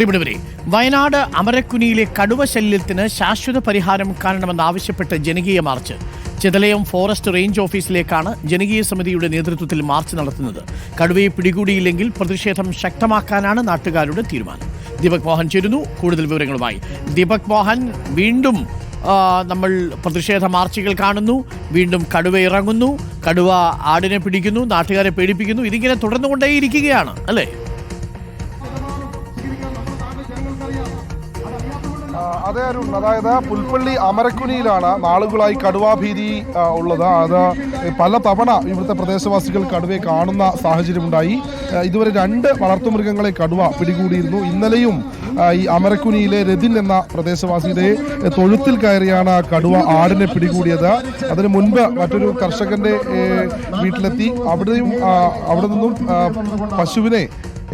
പ്രിയപ്പെട്ടവരെ, വയനാട് അമരക്കുനിയിലെ കടുവ ശല്യത്തിന് ശാശ്വത പരിഹാരം കാണണമെന്നാവശ്യപ്പെട്ട് ജനകീയ മാർച്ച് ചെതലയം ഫോറസ്റ്റ് റേഞ്ച് ഓഫീസിലേക്കാണ് ജനകീയ സമിതിയുടെ നേതൃത്വത്തിൽ മാർച്ച് നടത്തുന്നത്. കടുവയെ പിടികൂടിയില്ലെങ്കിൽ പ്രതിഷേധം ശക്തമാക്കാനാണ് നാട്ടുകാരുടെ തീരുമാനം. ദീപക് മോഹൻ ചേരുന്നു കൂടുതൽ വിവരങ്ങളുമായി. ദീപക് മോഹൻ, വീണ്ടും നമ്മൾ പ്രതിഷേധ മാർച്ചുകൾ കാണുന്നു. വീണ്ടും കടുവ ഇറങ്ങുന്നു, കടുവ ആടിനെ പിടിക്കുന്നു, നാട്ടുകാരെ പേടിപ്പിക്കുന്നു. ഇതിങ്ങനെ തുടർന്നുകൊണ്ടേയിരിക്കുകയാണ് അല്ലേ? അതെ അരുൺ, അതായത് പുൽപ്പള്ളി അമരക്കുനിയിലാണ് നാളുകളായി കടുവാഭീതി ഉള്ളത്. അത് പല തവണ ഇവിടുത്തെ പ്രദേശവാസികൾ കടുവയെ കാണുന്ന സാഹചര്യമുണ്ടായി. ഇതുവരെ 2 വളർത്തുമൃഗങ്ങളെ കടുവ പിടികൂടിയിരുന്നു. ഇന്നലെയും ഈ അമരക്കുനിയിലെ രതിൻ എന്ന പ്രദേശവാസിയുടെ തൊഴുത്തിൽ കയറിയാണ് കടുവ ആടിനെ പിടികൂടിയത്. അതിനു മുൻപ് മറ്റൊരു കർഷകന്റെ വീട്ടിലെത്തി അവിടെ നിന്നും പശുവിനെ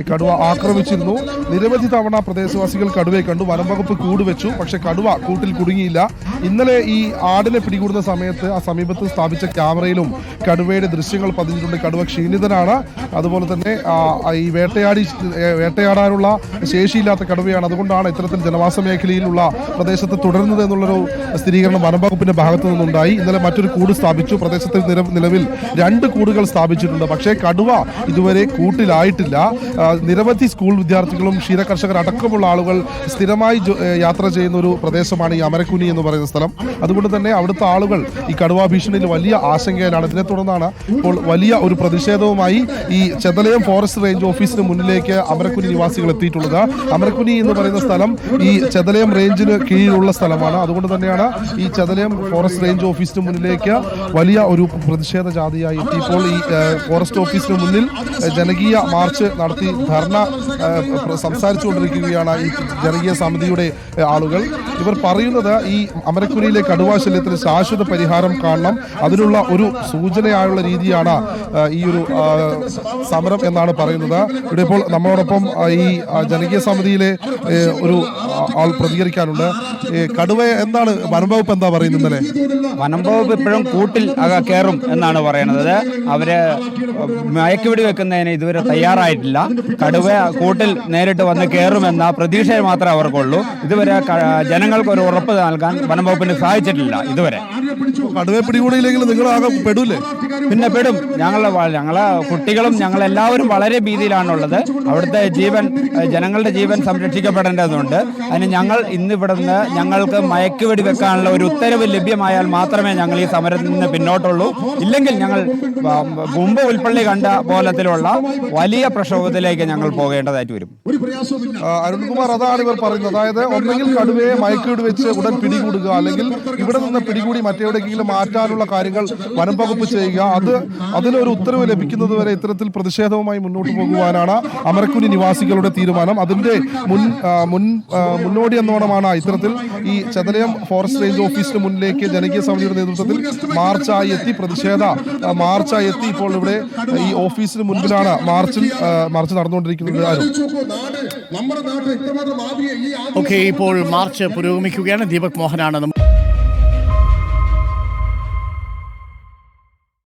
കടുവ ആക്രമിച്ചിരുന്നു. നിരവധി തവണ പ്രദേശവാസികൾ കടുവയെ കണ്ടു. വനം വകുപ്പ് കൂട് വെച്ചു, പക്ഷെ കടുവ കൂട്ടിൽ കുടുങ്ങിയില്ല. ഇന്നലെ ഈ ആടിനെ പിടികൂടുന്ന സമയത്ത് ആ സമീപത്ത് സ്ഥാപിച്ച ക്യാമറയിലും കടുവയുടെ ദൃശ്യങ്ങൾ പതിഞ്ഞിട്ടുണ്ട്. കടുവ ക്ഷീണിതനാണ്. അതുപോലെ തന്നെ ഈ വേട്ടയാടാനുള്ള ശേഷിയില്ലാത്ത കടുവയാണ്. അതുകൊണ്ടാണ് ഇത്തരത്തിൽ ജനവാസ മേഖലയിലുള്ള പ്രദേശത്ത് തുടരുന്നത് എന്നുള്ളൊരു സ്ഥിരീകരണം വനം വകുപ്പിന്റെ ഭാഗത്തു നിന്നുണ്ടായി. ഇന്നലെ മറ്റൊരു കൂട് സ്ഥാപിച്ചു. പ്രദേശത്ത് നിലവിൽ 2 കൂടുകൾ സ്ഥാപിച്ചിട്ടുണ്ട്. പക്ഷേ കടുവ ഇതുവരെ കൂട്ടിലായിട്ടില്ല. നിരവധി സ്കൂൾ വിദ്യാർത്ഥികളും ക്ഷീരകർഷകർ അടക്കമുള്ള ആളുകൾ സ്ഥിരമായി യാത്ര ചെയ്യുന്ന ഒരു പ്രദേശമാണ് ഈ അമരക്കുനി എന്ന് പറയുന്ന സ്ഥലം. അതുകൊണ്ട് തന്നെ അവിടുത്തെ ആളുകൾ ഈ കടുവാ ഭീഷണിയിൽ വലിയ ആശങ്കയിലാണ്. ഇതിനെ തുടർന്നാണ് ഇപ്പോൾ വലിയ ഒരു പ്രതിഷേധവുമായി ഈ ചെതലയം ഫോറസ്റ്റ് റേഞ്ച് ഓഫീസിന് മുന്നിലേക്ക് അമരക്കുനി നിവാസികൾ എത്തിയിട്ടുള്ളത്. അമരക്കുനി എന്ന് പറയുന്ന സ്ഥലം ഈ ചെതലയം റേഞ്ചിന് കീഴിലുള്ള സ്ഥലമാണ്. അതുകൊണ്ട് തന്നെയാണ് ഈ ചെതലയം ഫോറസ്റ്റ് റേഞ്ച് ഓഫീസിന് മുന്നിലേക്ക് വലിയ ഒരു പ്രതിഷേധ ജാഥയായി എത്തി. ഇപ്പോൾ ഈ ഫോറസ്റ്റ് ഓഫീസിന് മുന്നിൽ ജനകീയ മാർച്ച് നടത്തി ധർണ സംസാരിച്ചുകൊണ്ടിരിക്കുകയാണ് ഈ ജനകീയ സമിതിയുടെ ആളുകൾ. ഇവർ പറയുന്നത് ഈ അമരക്കുനിയിലെ കടുവാ ശല്യത്തിന് ശാശ്വത പരിഹാരം കാണണം. അതിനുള്ള ഒരു സൂചനയായുള്ള രീതിയാണ് ഈ ഒരു സമരം എന്നാണ് പറയുന്നത്. ഇവിടെ ഇപ്പോൾ നമ്മളോടൊപ്പം ഈ ജനകീയ സമിതിയിലെ ഒരു ആൾ പ്രതികരിക്കാനുണ്ട്. കടുവ എന്താണ് വനം വകുപ്പ് എന്താ പറയുന്നത്? ഇന്നലെ വനം വകുപ്പ് ഇപ്പോഴും കൂട്ടിൽ കയറും എന്നാണ് പറയുന്നത്. അവര് മയക്കുവെടി വെക്കുന്നതിന് ഇതുവരെ തയ്യാറായിട്ടില്ല. കടുവ കൂട്ടിൽ നേരിട്ട് വന്ന് കയറുമെന്ന പ്രതീക്ഷ മാത്രമേ അവർക്കുള്ളൂ. ഇതുവരെ ജനങ്ങൾക്ക് ഒരു ഉറപ്പ് നൽകാൻ വനം വകുപ്പിന് സാധിച്ചിട്ടില്ല ഇതുവരെ. കടുവയെ പിടികൂടിയില്ലെങ്കിൽ നിങ്ങൾ ആകെ പെടൂലേ? പിന്നെ പെടും. ഞങ്ങളെ കുട്ടികളും ഞങ്ങളെല്ലാവരും വളരെ ഭീതിയിലാണുള്ളത്. അവിടുത്തെ ജനങ്ങളുടെ ജീവൻ സംരക്ഷിക്കപ്പെടേണ്ടതുണ്ട്. അതിന് ഞങ്ങൾ ഇന്നിവിടുന്ന് ഞങ്ങൾക്ക് മയക്കുവെടി വെക്കാനുള്ള ഒരു ഉത്തരവ് ലഭ്യമായാൽ മാത്രമേ ഞങ്ങൾ ഈ സമരത്തിൽ നിന്ന് പിന്നോട്ടുള്ളൂ. ഇല്ലെങ്കിൽ ഞങ്ങൾ മുമ്പ് പുൽപ്പള്ളി കണ്ട പോലത്തിലുള്ള വലിയ പ്രക്ഷോഭത്തിലേക്ക് ഞങ്ങൾ പോകേണ്ടതായിട്ട് വരും. അരുൺകുമാർ, അതാണ് ഇവർ പറയുന്നത്. അതായത് ഒന്നെങ്കിൽ കടുവയെ മയക്കുവെടി വെച്ച് ഉടൻ പിടികൂടുക, അല്ലെങ്കിൽ ഇവിടെ നിന്ന് പിടികൂടി മറ്റെവിടെയെങ്കിലും മാറ്റാനുള്ള കാര്യങ്ങൾ വനം വകുപ്പ് ചെയ്യുക. അതിനൊരു ഉത്തരവ് ലഭിക്കുന്നത് വരെ ഇത്തരത്തിൽ പ്രതിഷേധവുമായി മുന്നോട്ട് പോകുവാനാണ് അമരക്കുനി നിവാസികളുടെ തീരുമാനം. അതിന്റെ മുന്നോടി എന്നോണമാണ് ഇത്തരത്തിൽ ഈ ചെതലയം ഫോറസ്റ്റ് റേഞ്ച് ഓഫീസിന് മുന്നിലേക്ക് ജനകീയ സമിതിയുടെ നേതൃത്വത്തിൽ മാർച്ചായി എത്തി, പ്രതിഷേധ മാർച്ചായി എത്തി. ഇപ്പോൾ ഇവിടെ ഈ ഓഫീസിന് മുൻപിലാണ് മാർച്ച് നടന്നുകൊണ്ടിരിക്കുന്നത്. ഓക്കെ, ഇപ്പോൾ മാർച്ച് പുരോഗമിക്കുകയാണ്. ദീപക് മോഹനാണ്